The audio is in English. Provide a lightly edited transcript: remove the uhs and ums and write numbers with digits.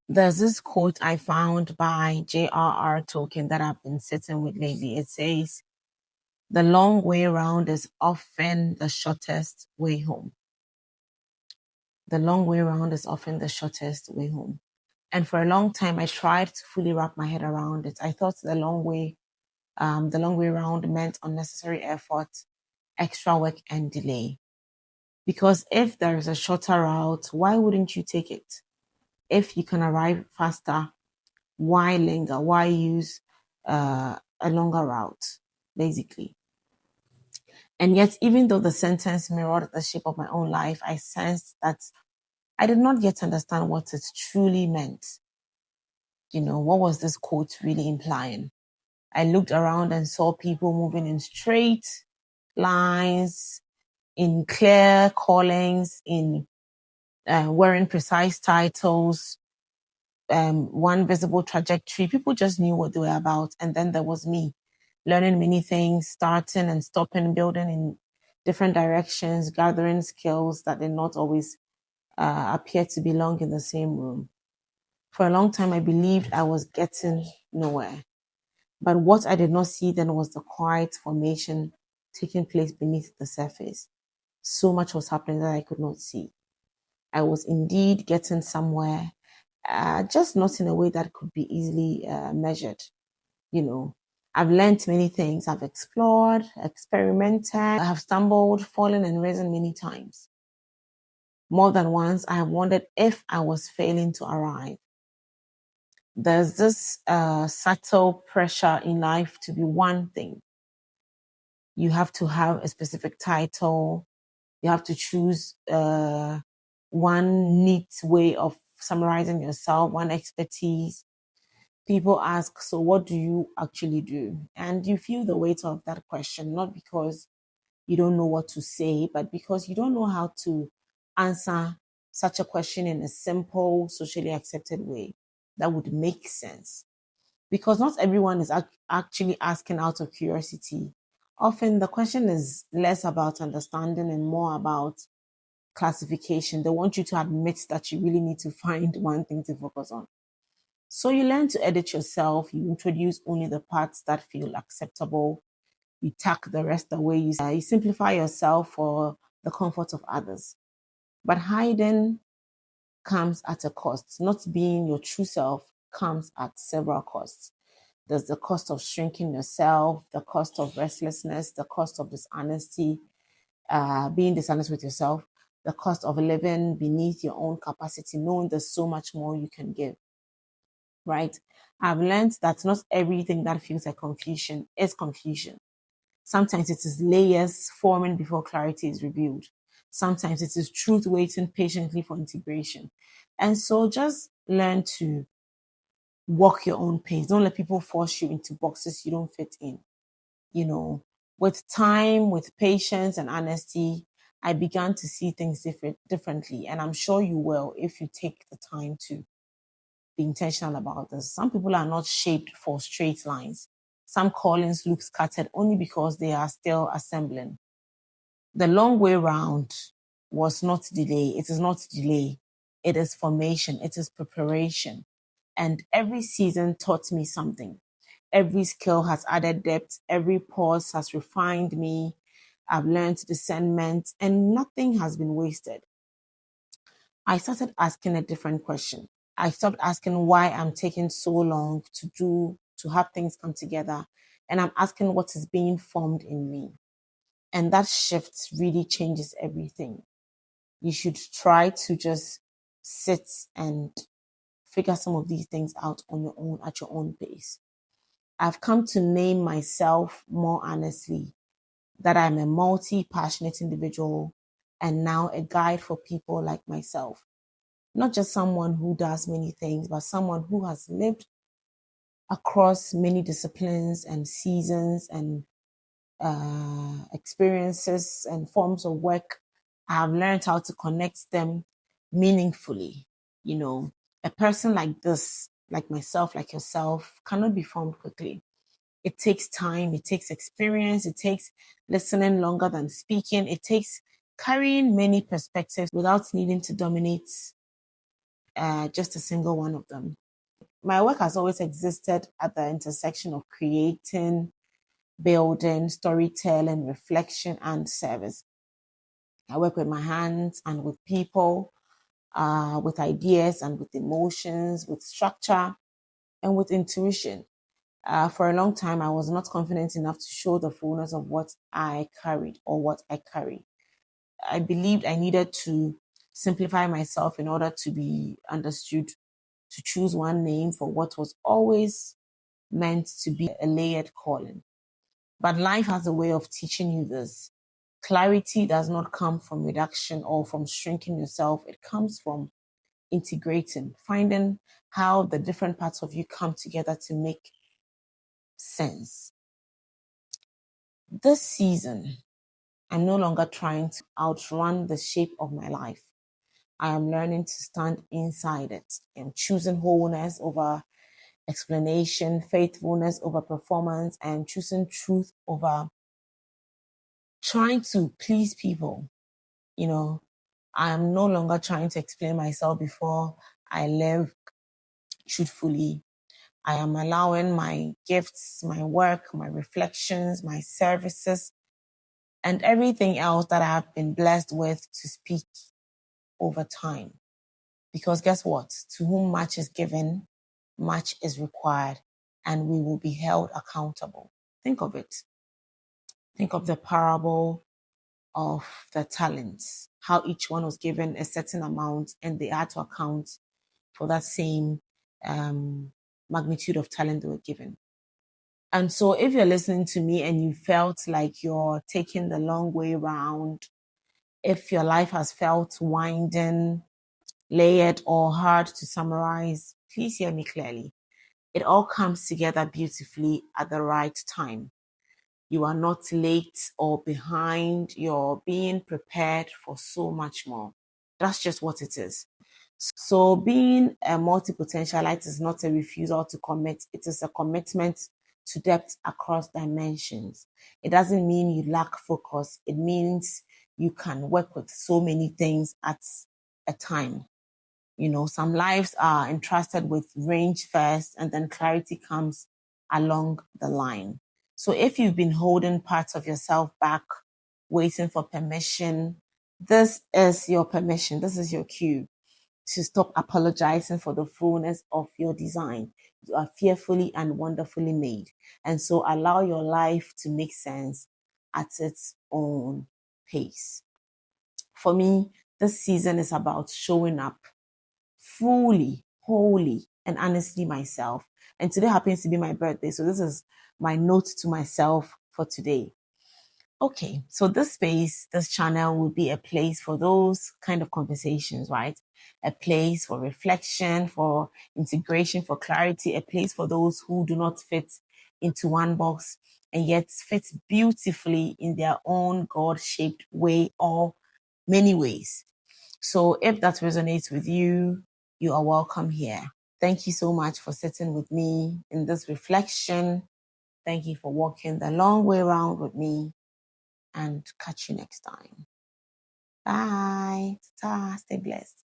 There's this quote I found by J.R.R. Tolkien that I've been sitting with lately. It says, "The long way round is often the shortest way home." The long way round is often the shortest way home. And for a long time, I tried to fully wrap my head around it. I thought the long way round meant unnecessary effort, extra work, and delay. Because if there is a shorter route, why wouldn't you take it? If you can arrive faster, why linger? Why use a longer route, basically? And yet, even though the sentence mirrored the shape of my own life, I sensed that I did not yet understand what it truly meant. What was this quote really implying? I looked around and saw people moving in straight lines, in clear callings, in wearing precise titles, one visible trajectory. People just knew what they were about. And then there was me, learning many things, starting and stopping, building in different directions, gathering skills that did not always appear to belong in the same room. For a long time, I believed I was getting nowhere. But what I did not see then was the quiet formation taking place beneath the surface. So much was happening that I could not see. I was indeed getting somewhere, just not in a way that could be easily measured. I've learned many things. I've explored, experimented, I have stumbled, fallen, and risen many times. More than once, I have wondered if I was failing to arrive. There's this subtle pressure in life to be one thing. You have to have a specific title. You have to choose one neat way of summarizing yourself, one expertise. People ask, so what do you actually do? And you feel the weight of that question, not because you don't know what to say, but because you don't know how to answer such a question in a simple, socially accepted way that would make sense. Because not everyone is actually asking out of curiosity. Often the question is less about understanding and more about classification. They want you to admit that you really need to find one thing to focus on. So you learn to edit yourself. You introduce only the parts that feel acceptable. You tuck the rest away. You simplify yourself for the comfort of others. But hiding comes at a cost. Not being your true self comes at several costs. There's the cost of shrinking yourself, the cost of restlessness, the cost of dishonesty, being dishonest with yourself, the cost of living beneath your own capacity, knowing there's so much more you can give, right? I've learned that not everything that feels like confusion is confusion. Sometimes it is layers forming before clarity is revealed. Sometimes it is truth waiting patiently for integration. And so just learn to walk your own pace. Don't let people force you into boxes you don't fit in. With time, with patience and honesty, I began to see things differently. And I'm sure you will if you take the time to be intentional about this. Some people are not shaped for straight lines. Some callings look scattered only because they are still assembling. The long way round was not delay. It is not delay. It is formation. It is preparation. And every season taught me something. Every skill has added depth. Every pause has refined me. I've learned discernment and nothing has been wasted. I started asking a different question. I stopped asking why I'm taking so long to have things come together. And I'm asking what is being formed in me. And that shift really changes everything. You should try to just sit and figure some of these things out on your own at your own pace. I've come to name myself more honestly that I'm a multi-passionate individual and now a guide for people like myself. Not just someone who does many things, but someone who has lived across many disciplines and seasons and experiences and forms of work. I have learned how to connect them meaningfully. A person like this, like myself, like yourself, cannot be formed quickly. It takes time, it takes experience, it takes listening longer than speaking, it takes carrying many perspectives without needing to dominate just a single one of them. My work has always existed at the intersection of creating, building, storytelling, reflection, and service. I work with my hands and with people, with ideas and with emotions, with structure and with intuition. For a long time, I was not confident enough to show the fullness of what I carried or what I carry. I believed I needed to simplify myself in order to be understood, to choose one name for what was always meant to be a layered calling. But life has a way of teaching you this. Clarity does not come from reduction or from shrinking yourself. It comes from integrating, finding how the different parts of you come together to make sense. This season, I'm no longer trying to outrun the shape of my life. I am learning to stand inside it. I'm choosing wholeness over explanation, faithfulness over performance, and choosing truth over trying to please people. I am no longer trying to explain myself before I live truthfully. I am allowing my gifts, my work, my reflections, my services, and everything else that I have been blessed with to speak over time. Because guess what? To whom much is given, much is required, and we will be held accountable. Think of it. Think of the parable of the talents, how each one was given a certain amount and they had to account for that same magnitude of talent they were given. And so if you're listening to me and you felt like you're taking the long way around, if your life has felt winding, layered, or hard to summarize, please hear me clearly. It all comes together beautifully at the right time. You are not late or behind. You're being prepared for so much more. That's just what it is. So being a multi-potentialite is not a refusal to commit. It is a commitment to depth across dimensions. It doesn't mean you lack focus. It means you can work with so many things at a time. Some lives are entrusted with range first and then clarity comes along the line. So if you've been holding parts of yourself back, waiting for permission, this is your permission. This is your cue to stop apologizing for the fullness of your design. You are fearfully and wonderfully made. And so allow your life to make sense at its own pace. For me, this season is about showing up fully, wholly, and honestly myself. And today happens to be my birthday. So this is my note to myself for today. Okay, so this space, this channel will be a place for those kind of conversations, right? A place for reflection, for integration, for clarity, a place for those who do not fit into one box and yet fit beautifully in their own God-shaped way or many ways. So if that resonates with you, you are welcome here. Thank you so much for sitting with me in this reflection. Thank you for walking the long way around with me, and catch you next time. Bye. Ta-ta. Stay blessed.